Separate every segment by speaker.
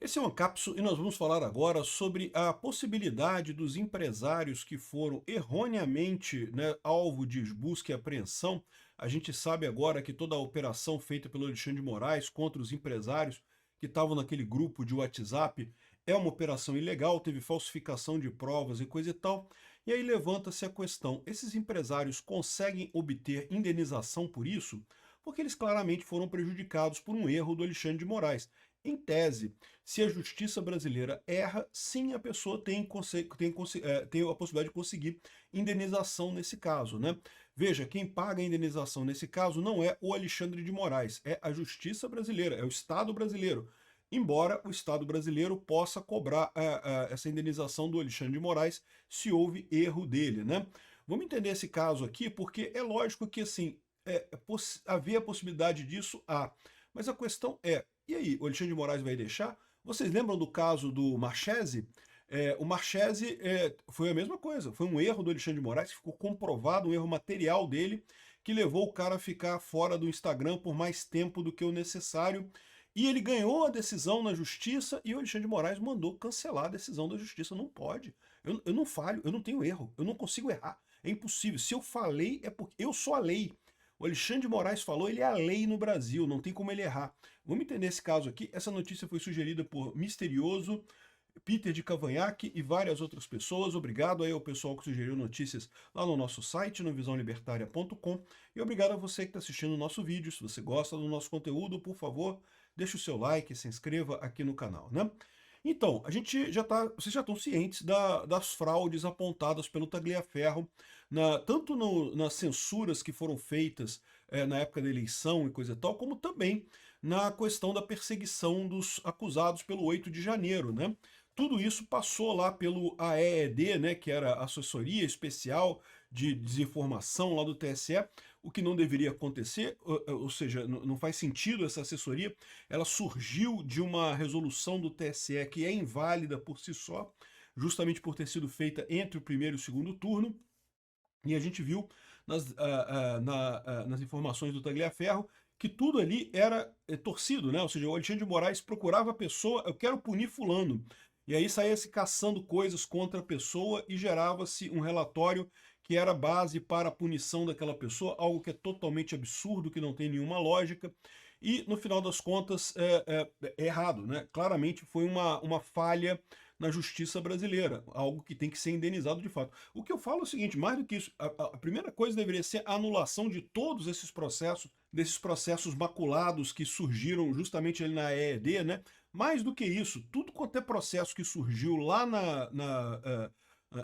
Speaker 1: Esse é um Ancapso e nós vamos falar agora sobre a possibilidade dos empresários que foram erroneamente, alvo de busca e apreensão. A gente sabe agora que toda a operação feita pelo Alexandre de Moraes contra os empresários que estavam naquele grupo de WhatsApp é uma operação ilegal, teve falsificação de provas e coisa e tal. E aí levanta-se a questão: esses empresários conseguem obter indenização por isso? Porque eles claramente foram prejudicados por um erro do Alexandre de Moraes. Em tese, se a justiça brasileira erra, sim, a pessoa tem a possibilidade de conseguir indenização nesse caso, né? Veja, quem paga a indenização nesse caso não é o Alexandre de Moraes, é a justiça brasileira, é o Estado brasileiro. Embora o Estado brasileiro possa cobrar essa indenização do Alexandre de Moraes se houve erro dele, né? Vamos entender esse caso aqui, porque é lógico que, assim, haver a possibilidade disso, há. Mas a questão é, e aí, o Alexandre de Moraes vai deixar? Vocês lembram do caso do Marchese? O Marchese foi a mesma coisa, foi um erro do Alexandre de Moraes, que ficou comprovado, um erro material dele, que levou o cara a ficar fora do Instagram por mais tempo do que o necessário. E ele ganhou a decisão na justiça e o Alexandre de Moraes mandou cancelar a decisão da justiça. Não pode. Eu não falho, eu não tenho erro, eu não consigo errar. É impossível. Se eu falei, é porque eu sou a lei. O Alexandre de Moraes falou, ele é a lei no Brasil, não tem como ele errar. Vamos entender esse caso aqui. Essa notícia foi sugerida por Misterioso, Peter de Cavanhaque e várias outras pessoas. Obrigado aí ao pessoal que sugeriu notícias lá no nosso site, no visãolibertaria.com. E obrigado a você que está assistindo o nosso vídeo. Se você gosta do nosso conteúdo, por favor, deixe o seu like, se inscreva aqui no canal, né? Então, vocês já estão cientes das fraudes apontadas pelo Tagliaferro, tanto nas censuras que foram feitas na época da eleição e coisa e tal, como também na questão da perseguição dos acusados pelo 8 de janeiro, né? Tudo isso passou lá pelo AED, né, que era a Assessoria Especial de Desinformação lá do TSE, o que não deveria acontecer, ou seja, não faz sentido essa assessoria. Ela surgiu de uma resolução do TSE que é inválida por si só, justamente por ter sido feita entre o primeiro e o segundo turno. E a gente viu nas informações do Tagliaferro que tudo ali era torcido, né? Ou seja, o Alexandre de Moraes procurava a pessoa, eu quero punir fulano. E aí saía se caçando coisas contra a pessoa e gerava-se um relatório que era base para a punição daquela pessoa, algo que é totalmente absurdo, que não tem nenhuma lógica. E, no final das contas, é errado, né? Claramente foi uma falha na justiça brasileira, algo que tem que ser indenizado de fato. O que eu falo é o seguinte, mais do que isso, a primeira coisa deveria ser a anulação de todos esses processos, desses processos maculados que surgiram justamente ali na EED, né? Mais do que isso, tudo quanto é processo que surgiu lá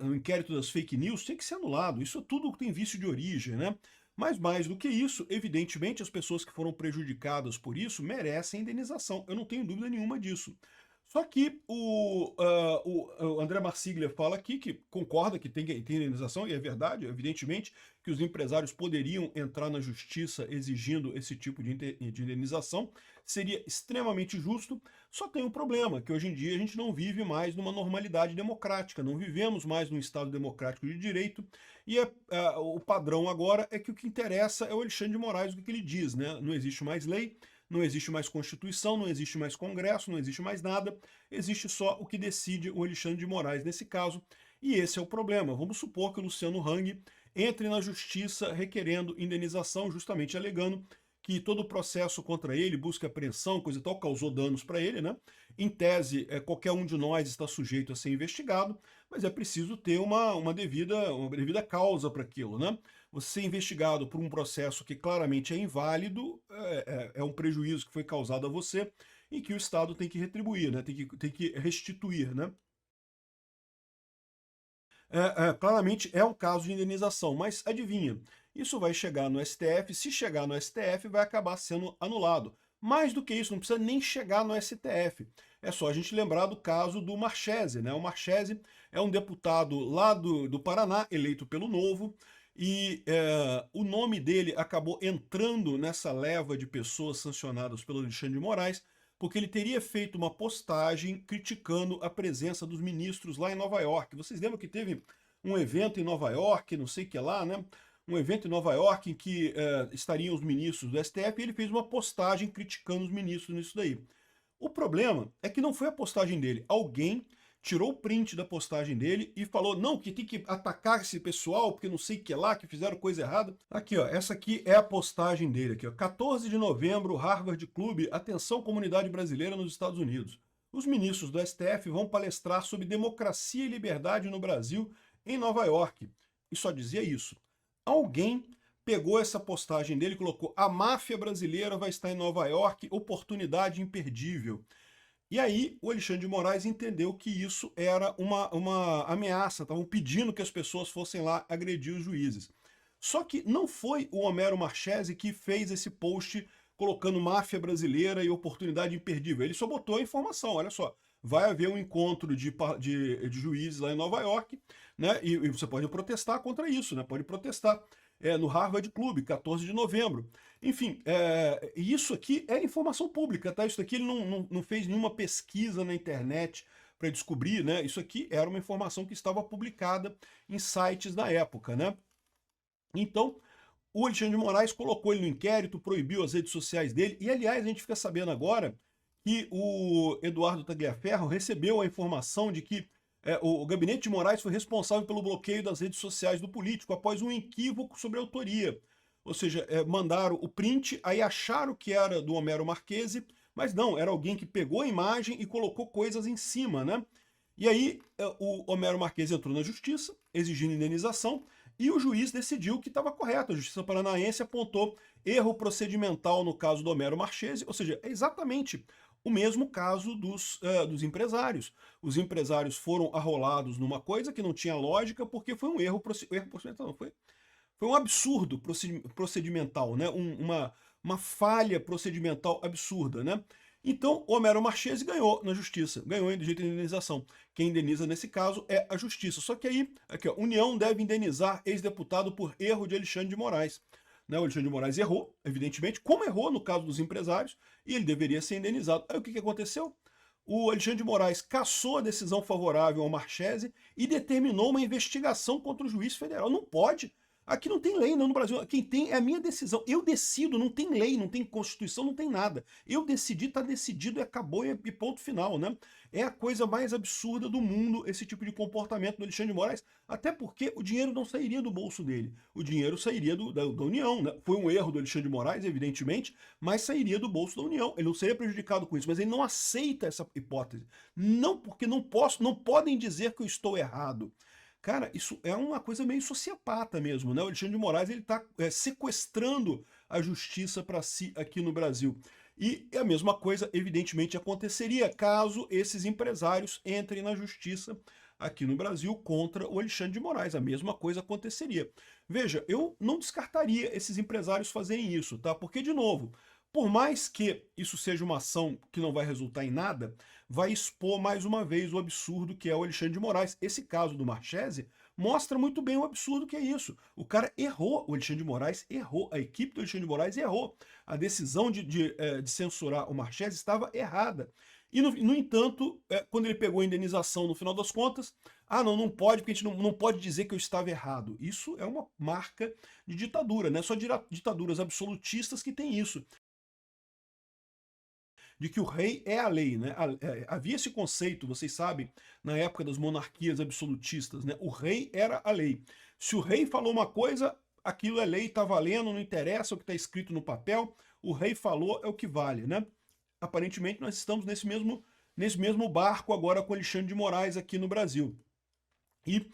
Speaker 1: no inquérito das fake news tem que ser anulado. Isso tudo tem vício de origem, né? Mas mais do que isso, evidentemente, as pessoas que foram prejudicadas por isso merecem indenização. Eu não tenho dúvida nenhuma disso. Só que o André Marsiglia fala aqui que concorda que tem indenização, e é verdade, evidentemente, que os empresários poderiam entrar na justiça exigindo esse tipo de indenização, seria extremamente justo, só tem um problema, que hoje em dia a gente não vive mais numa normalidade democrática, não vivemos mais num Estado democrático de direito, e o padrão agora é que o que interessa é o Alexandre de Moraes, o que ele diz, né? Não existe mais lei, não existe mais Constituição, não existe mais Congresso, não existe mais nada, existe só o que decide o Alexandre de Moraes nesse caso, e esse é o problema. Vamos supor que o Luciano Hang entre na justiça requerendo indenização, justamente alegando que todo o processo contra ele, busca apreensão, coisa e tal, causou danos para ele, né? Em tese, qualquer um de nós está sujeito a ser investigado, mas é preciso ter uma devida causa para aquilo, né? Você ser investigado por um processo que claramente é inválido, é um prejuízo que foi causado a você e que o Estado tem que retribuir, né? Tem que restituir, né? Claramente é um caso de indenização, mas adivinha, isso vai chegar no STF, se chegar no STF vai acabar sendo anulado. Mais do que isso, não precisa nem chegar no STF. É só a gente lembrar do caso do Marchese, né? O Marchese é um deputado lá do Paraná, eleito pelo Novo, e o nome dele acabou entrando nessa leva de pessoas sancionadas pelo Alexandre de Moraes, porque ele teria feito uma postagem criticando a presença dos ministros lá em Nova York. Vocês lembram que teve um evento em Nova York, não sei o que lá, né? Um evento em Nova York em que estariam os ministros do STF e ele fez uma postagem criticando os ministros nisso daí. O problema é que não foi a postagem dele. Alguém tirou o print da postagem dele e falou, não, que tem que atacar esse pessoal, porque não sei o que lá, que fizeram coisa errada. Aqui, ó, essa aqui é a postagem dele, aqui, ó, 14 de novembro, Harvard Club, atenção comunidade brasileira nos Estados Unidos. Os ministros do STF vão palestrar sobre democracia e liberdade no Brasil, em Nova York. E só dizia isso. Alguém pegou essa postagem dele e colocou, a máfia brasileira vai estar em Nova York, oportunidade imperdível. E aí o Alexandre de Moraes entendeu que isso era uma ameaça, estavam pedindo que as pessoas fossem lá agredir os juízes. Só que não foi o Homero Marchese que fez esse post colocando máfia brasileira e oportunidade imperdível. Ele só botou a informação, olha só, vai haver um encontro de juízes lá em Nova York, né? E você pode protestar contra isso, né? Pode protestar no Harvard Club, 14 de novembro. Enfim, isso aqui é informação pública, tá? Isso aqui ele não fez nenhuma pesquisa na internet para descobrir, né? Isso aqui era uma informação que estava publicada em sites da época, né? Então, o Alexandre de Moraes colocou ele no inquérito, proibiu as redes sociais dele, e aliás, a gente fica sabendo agora que o Eduardo Tagliaferro recebeu a informação de que o gabinete de Moraes foi responsável pelo bloqueio das redes sociais do político após um equívoco sobre a autoria. Ou seja, mandaram o print, aí acharam que era do Homero Marchese, mas não, era alguém que pegou a imagem e colocou coisas em cima, né? E aí o Homero Marchese entrou na justiça, exigindo indenização, e o juiz decidiu que estava correto. A Justiça Paranaense apontou erro procedimental no caso do Homero Marchese, ou seja, é exatamente o mesmo caso dos empresários. Os empresários foram arrolados numa coisa que não tinha lógica porque foi um erro procedimental, não foi? Foi um absurdo procedimental, né? Uma falha procedimental absurda, né? Então, Homero Marchese ganhou na justiça, ganhou em direito de indenização. Quem indeniza nesse caso é a justiça. Só que aí, aqui, ó, União deve indenizar ex-deputado por erro de Alexandre de Moraes. Né, o Alexandre de Moraes errou, evidentemente, como errou no caso dos empresários, e ele deveria ser indenizado. Aí o que aconteceu? O Alexandre de Moraes cassou a decisão favorável ao Marchese e determinou uma investigação contra o juiz federal. Não pode. Aqui não tem lei, não, no Brasil. Quem tem é a minha decisão. Eu decido, não tem lei, não tem Constituição, não tem nada. Eu decidi, tá decidido e acabou e ponto final, né? É a coisa mais absurda do mundo esse tipo de comportamento do Alexandre de Moraes, até porque o dinheiro não sairia do bolso dele. O dinheiro sairia da União, né? Foi um erro do Alexandre de Moraes, evidentemente, mas sairia do bolso da União. Ele não seria prejudicado com isso, mas ele não aceita essa hipótese. Não, porque não podem dizer que eu estou errado. Cara, isso é uma coisa meio sociopata mesmo, né? O Alexandre de Moraes ele está sequestrando a justiça para si aqui no Brasil. E a mesma coisa, evidentemente, aconteceria caso esses empresários entrem na justiça aqui no Brasil contra o Alexandre de Moraes. A mesma coisa aconteceria. Veja, eu não descartaria esses empresários fazerem isso, tá? Porque, de novo, por mais que isso seja uma ação que não vai resultar em nada, vai expor mais uma vez o absurdo que é o Alexandre de Moraes. Esse caso do Marchese mostra muito bem o absurdo que é isso. O cara errou, o Alexandre de Moraes errou, a equipe do Alexandre de Moraes errou. A decisão de censurar o Marchese estava errada. E, no entanto, quando ele pegou a indenização no final das contas, não pode, porque a gente não pode dizer que eu estava errado. Isso é uma marca de ditadura, né? Só ditaduras absolutistas que têm isso, de que o rei é a lei, né? Havia esse conceito, vocês sabem, na época das monarquias absolutistas, né? O rei era a lei. Se o rei falou uma coisa, aquilo é lei, está valendo, não interessa o que está escrito no papel, o rei falou, é o que vale, né? Aparentemente nós estamos nesse mesmo barco agora com Alexandre de Moraes aqui no Brasil. E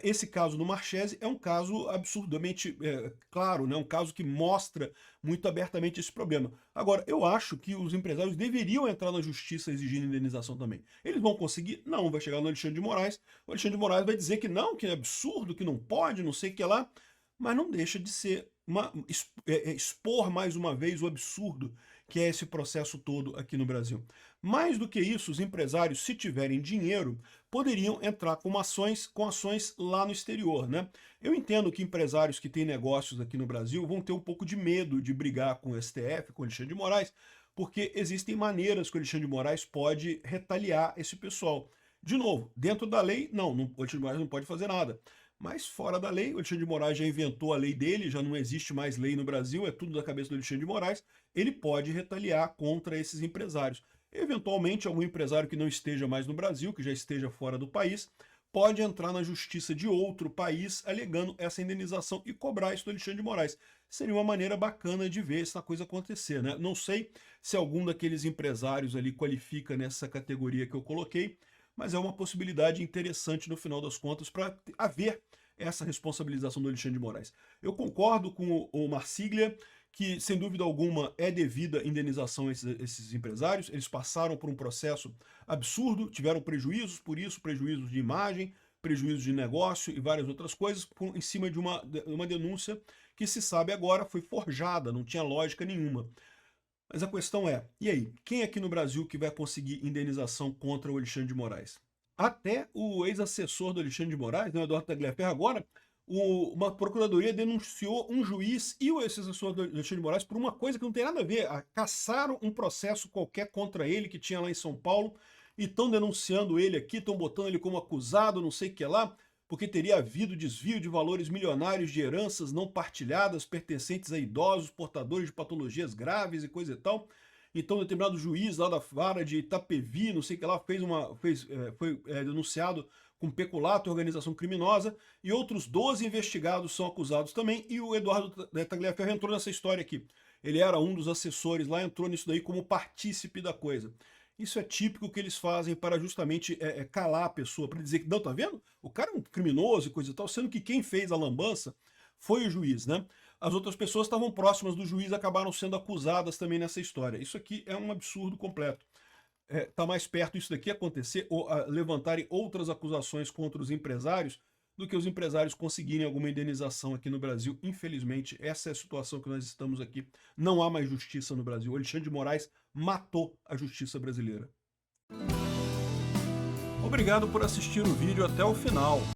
Speaker 1: esse caso do Marchese é um caso absurdamente claro, né? Um caso que mostra muito abertamente esse problema. Agora, eu acho que os empresários deveriam entrar na justiça exigindo indenização também. Eles vão conseguir? Não, vai chegar no Alexandre de Moraes, o Alexandre de Moraes vai dizer que não, que é absurdo, que não pode, não sei o que lá, mas não deixa de ser expor mais uma vez o absurdo que é esse processo todo aqui no Brasil. Mais do que isso, os empresários, se tiverem dinheiro, poderiam entrar com ações lá no exterior, né? Eu entendo que empresários que têm negócios aqui no Brasil vão ter um pouco de medo de brigar com o STF, com o Alexandre de Moraes, porque existem maneiras que o Alexandre de Moraes pode retaliar esse pessoal. De novo, dentro da lei, não, o Alexandre de Moraes não pode fazer nada. Mas fora da lei, o Alexandre de Moraes já inventou a lei dele, já não existe mais lei no Brasil, é tudo da cabeça do Alexandre de Moraes, ele pode retaliar contra esses empresários. Eventualmente, algum empresário que não esteja mais no Brasil, que já esteja fora do país, pode entrar na justiça de outro país alegando essa indenização e cobrar isso do Alexandre de Moraes. Seria uma maneira bacana de ver essa coisa acontecer, né? Não sei se algum daqueles empresários ali qualifica nessa categoria que eu coloquei, mas é uma possibilidade interessante no final das contas para haver essa responsabilização do Alexandre de Moraes. Eu concordo com o Marsiglia que, sem dúvida alguma, é devida indenização a esses empresários. Eles passaram por um processo absurdo, tiveram prejuízos por isso, prejuízos de imagem, prejuízos de negócio e várias outras coisas, em cima de uma denúncia que se sabe agora foi forjada, não tinha lógica nenhuma. Mas a questão é, e aí, quem aqui no Brasil que vai conseguir indenização contra o Alexandre de Moraes? Até o ex-assessor do Alexandre de Moraes, né, o Eduardo Tagliaferro, agora uma procuradoria denunciou um juiz e o ex-assessor do Alexandre de Moraes por uma coisa que não tem nada a ver. Caçaram um processo qualquer contra ele que tinha lá em São Paulo e estão denunciando ele aqui, estão botando ele como acusado, não sei o que lá, porque teria havido desvio de valores milionários de heranças não partilhadas pertencentes a idosos, portadores de patologias graves e coisa e tal. Então, determinado juiz lá da vara de Itapevi, não sei o que lá, foi denunciado com peculato e organização criminosa, e outros 12 investigados são acusados também, e o Eduardo Tagliaferro entrou nessa história aqui. Ele era um dos assessores lá, entrou nisso daí como partícipe da coisa. Isso é típico que eles fazem para justamente calar a pessoa, para dizer que, não, tá vendo? O cara é um criminoso e coisa e tal, sendo que quem fez a lambança foi o juiz, né? As outras pessoas estavam próximas do juiz, acabaram sendo acusadas também nessa história. Isso aqui é um absurdo completo. Tá mais perto isso daqui acontecer, ou levantarem outras acusações contra os empresários, do que os empresários conseguirem alguma indenização aqui no Brasil. Infelizmente, essa é a situação que nós estamos aqui. Não há mais justiça no Brasil. O Alexandre de Moraes matou a justiça brasileira. Obrigado por assistir o vídeo até o final.